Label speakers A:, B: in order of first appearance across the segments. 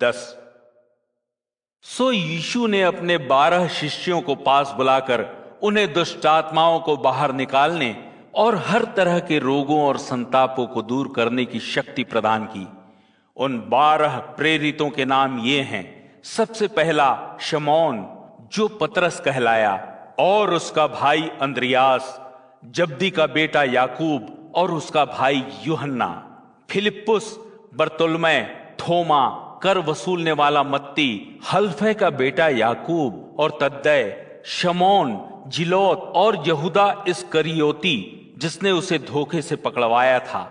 A: 10। सो यीशु ने अपने 12 शिष्यों को पास बुलाकर उन्हें दुष्ट आत्माओं को बाहर निकालने और हर तरह के रोगों और संतापों को दूर करने की शक्ति प्रदान की। उन 12 प्रेरितों के नाम ये हैं। सबसे पहला शमौन, जो पतरस कहलाया, और उसका भाई अंद्रियास, जब्दी का बेटा याकूब और उसका भाई यूहन्ना, फिलिप्पुस, बरतुल्मै, थोमा, कर वसूलने वाला मत्ती, हल्फे का बेटा याकूब और तद्दै, शमौन, जिलोत और यहूदा इस्करियोती, जिसने उसे धोखे से पकड़वाया था।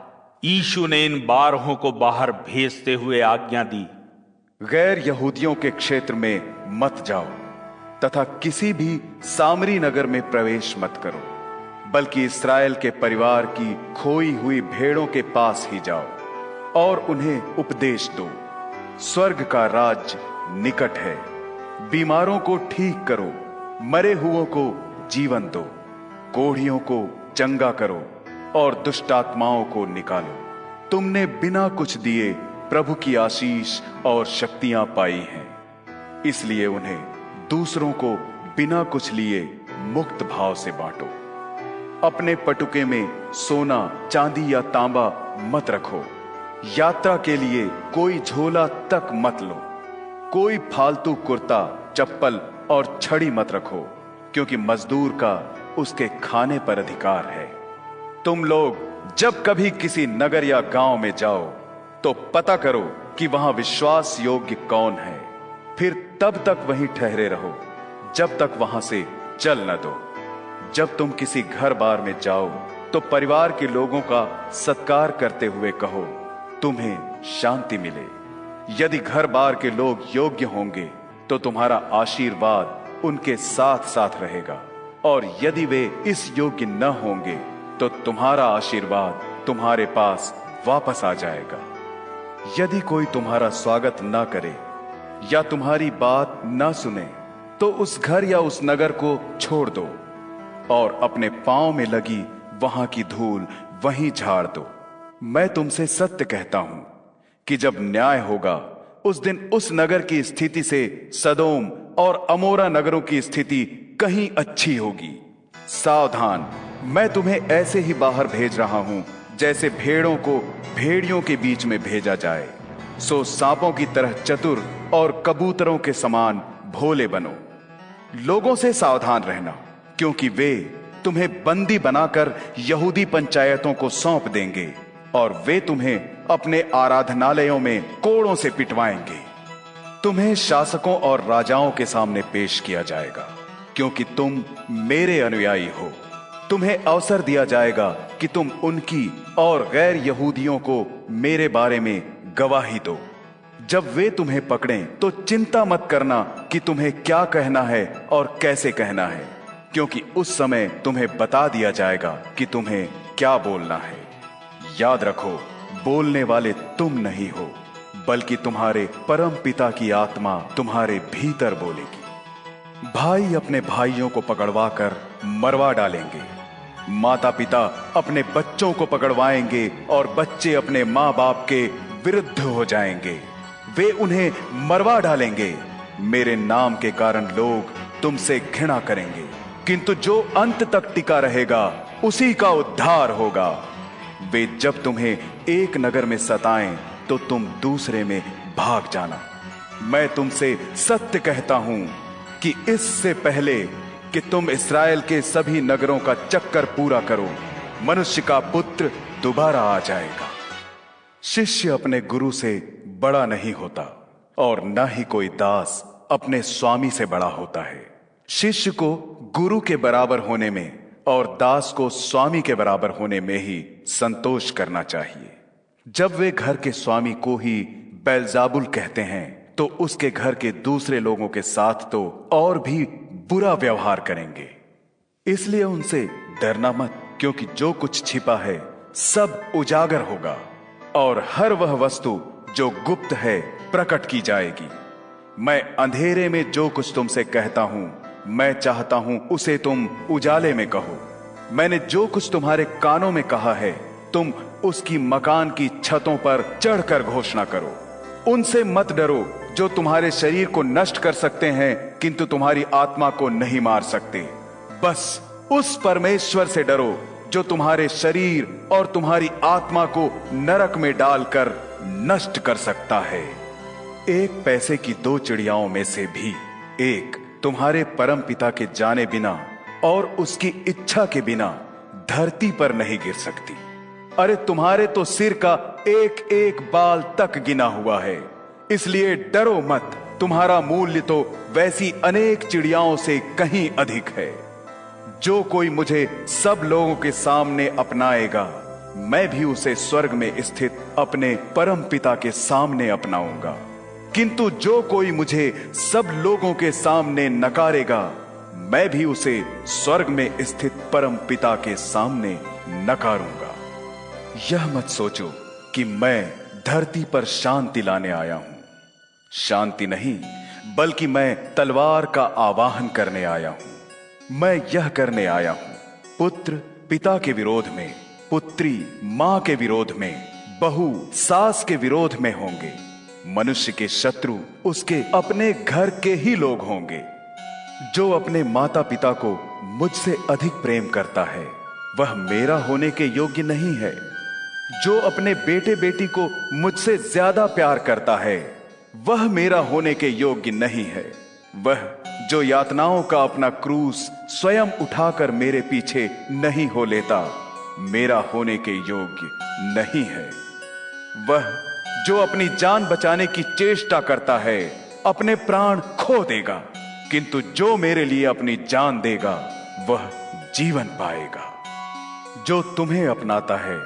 A: यीशु ने इन 12 को बाहर भेजते हुए आज्ञा दी,
B: गैर यहूदियों के क्षेत्र में मत जाओ तथा किसी भी सामरी नगर में प्रवेश मत करो, बल्कि इस्राएल के परिवार की खोई हुई भेड़ों के पास ही जाओ और उन्हें उपदेश दो। स्वर्ग का राज्य निकट है। बीमारों को ठीक करो, मरे हुओं को जीवन दो, कोढ़ियों को चंगा करो और दुष्ट आत्माओं को निकालो। तुमने बिना कुछ दिए प्रभु की आशीष और शक्तियां पाई हैं, इसलिए उन्हें दूसरों को बिना कुछ लिए मुक्त भाव से बांटो। अपने पटुके में सोना, चांदी या तांबा मत रखो। यात्रा के लिए कोई झोला तक मत लो। कोई फालतू कुर्ता, चप्पल और छड़ी मत रखो, क्योंकि मजदूर का उसके खाने पर अधिकार है। तुम लोग जब कभी किसी नगर या गांव में जाओ तो पता करो कि वहां विश्वास योग्य कौन है, फिर तब तक वहीं ठहरे रहो जब तक वहां से चल न दो। जब तुम किसी घर बार में जाओ तो परिवार के लोगों का सत्कार करते हुए कहो, तुम्हें शांति मिले। यदि घर बार के लोग योग्य होंगे तो तुम्हारा आशीर्वाद उनके साथ साथ रहेगा, और यदि वे इस योग्य न होंगे तो तुम्हारा आशीर्वाद तुम्हारे पास वापस आ जाएगा। यदि कोई तुम्हारा स्वागत न करे या तुम्हारी बात न सुने तो उस घर या उस नगर को छोड़ दो और अपने पांव में लगी वहां की धूल वहीं झाड़ दो। मैं तुमसे सत्य कहता हूं कि जब न्याय होगा उस दिन उस नगर की स्थिति से सदोम और अमोरा नगरों की स्थिति कहीं अच्छी होगी। सावधान, मैं तुम्हें ऐसे ही बाहर भेज रहा हूं जैसे भेड़ों को भेड़ियों के बीच में भेजा जाए। सो सांपों की तरह चतुर और कबूतरों के समान भोले बनो। लोगों से सावधान रहना, क्योंकि वे तुम्हें बंदी बनाकर यहूदी पंचायतों को सौंप देंगे और वे तुम्हें अपने आराधनालयों में कोड़ों से पिटवाएंगे। तुम्हें शासकों और राजाओं के सामने पेश किया जाएगा, क्योंकि तुम मेरे अनुयायी हो। तुम्हें अवसर दिया जाएगा कि तुम उनकी और गैर यहूदियों को मेरे बारे में गवाही दो। जब वे तुम्हें पकड़ें तो चिंता मत करना कि तुम्हें क्या कहना है और कैसे कहना है, क्योंकि उस समय तुम्हें बता दिया जाएगा कि तुम्हें क्या बोलना है। याद रखो, बोलने वाले तुम नहीं हो, बल्कि तुम्हारे परम पिता की आत्मा तुम्हारे भीतर बोलेगी। भाई अपने भाइयों को पकड़वाकर मरवा डालेंगे, माता पिता अपने बच्चों को पकड़वाएंगे और बच्चे अपने माँ बाप के विरुद्ध हो जाएंगे। वे उन्हें मरवा डालेंगे। मेरे नाम के कारण लोग तुमसे घृणा करेंगे, किंतु जो अंत तक टिका रहेगा उसी का उद्धार होगा। वे जब तुम्हें एक नगर में सताएं तो तुम दूसरे में भाग जाना। मैं तुमसे सत्य कहता हूं कि इससे पहले कि तुम इस्राएल के सभी नगरों का चक्कर पूरा करो, मनुष्य का पुत्र दोबारा आ जाएगा। शिष्य अपने गुरु से बड़ा नहीं होता और न ही कोई दास अपने स्वामी से बड़ा होता है। शिष्य को गुरु के बराबर होने में और दास को स्वामी के बराबर होने में ही संतोष करना चाहिए। जब वे घर के स्वामी को ही बेलजाबुल कहते हैं तो उसके घर के दूसरे लोगों के साथ तो और भी बुरा व्यवहार करेंगे। इसलिए उनसे डरना मत, क्योंकि जो कुछ छिपा है सब उजागर होगा और हर वह वस्तु जो गुप्त है प्रकट की जाएगी। मैं अंधेरे में जो कुछ तुमसे कहता हूं, मैं चाहता हूं उसे तुम उजाले में कहो। मैंने जो कुछ तुम्हारे कानों में कहा है, तुम उसकी मकान की छतों पर चढ़कर घोषणा करो। उनसे मत डरो जो तुम्हारे शरीर को नष्ट कर सकते हैं किंतु तुम्हारी आत्मा को नहीं मार सकते। बस उस परमेश्वर से डरो जो तुम्हारे शरीर और तुम्हारी आत्मा को नरक में डालकर नष्ट कर सकता है। एक पैसे की 2 चिड़ियाओं में से भी एक तुम्हारे परम पिता के जाने बिना और उसकी इच्छा के बिना धरती पर नहीं गिर सकती। अरे तुम्हारे तो सिर का एक एक बाल तक गिना हुआ है, इसलिए डरो मत। तुम्हारा मूल्य तो वैसी अनेक चिड़ियाओं से कहीं अधिक है। जो कोई मुझे सब लोगों के सामने अपनाएगा, मैं भी उसे स्वर्ग में स्थित अपने परम पिता के सामने अपनाऊंगा। किंतु जो कोई मुझे सब लोगों के सामने नकारेगा, मैं भी उसे स्वर्ग में स्थित परम पिता के सामने नकारूंगा। यह मत सोचो कि मैं धरती पर शांति लाने आया हूं। शांति नहीं, बल्कि मैं तलवार का आवाहन करने आया हूं। मैं यह करने आया हूं, पुत्र पिता के विरोध में, पुत्री मां के विरोध में, बहू सास के विरोध में होंगे। मनुष्य के शत्रु उसके अपने घर के ही लोग होंगे। जो अपने माता पिता को मुझसे अधिक प्रेम करता है, वह मेरा होने के योग्य नहीं है। जो अपने बेटे बेटी को मुझसे ज्यादा प्यार करता है, वह मेरा होने के योग्य नहीं है। वह जो यातनाओं का अपना क्रूस स्वयं उठाकर मेरे पीछे नहीं हो लेता, मेरा होने के योग्य नहीं है। वह जो अपनी जान बचाने की चेष्टा करता है, अपने प्राण खो देगा, किंतु जो मेरे लिए अपनी जान देगा, वह जीवन पाएगा। जो तुम्हें अपनाता है,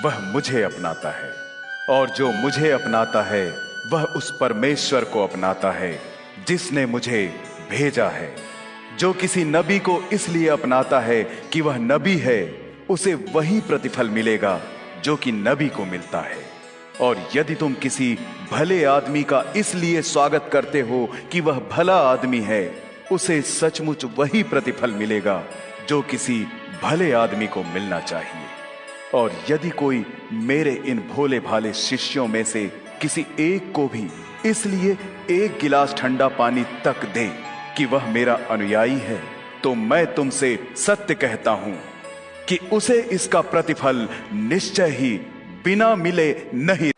B: वह मुझे अपनाता है, और जो मुझे अपनाता है, वह उस परमेश्वर को अपनाता है जिसने मुझे भेजा है। जो किसी नबी को इसलिए अपनाता है कि वह नबी है, उसे वही प्रतिफल मिलेगा जो कि नबी को मिलता है। और यदि तुम किसी भले आदमी का इसलिए स्वागत करते हो कि वह भला आदमी है, उसे सचमुच वही प्रतिफल मिलेगा जो किसी भले आदमी को मिलना चाहिए। और यदि कोई मेरे इन भोले भाले शिष्यों में से किसी एक को भी इसलिए 1 गिलास ठंडा पानी तक दे कि वह मेरा अनुयायी है, तो मैं तुमसे सत्य कहता हूं कि उसे इसका प्रतिफल निश्चय ही बिना मिले नहीं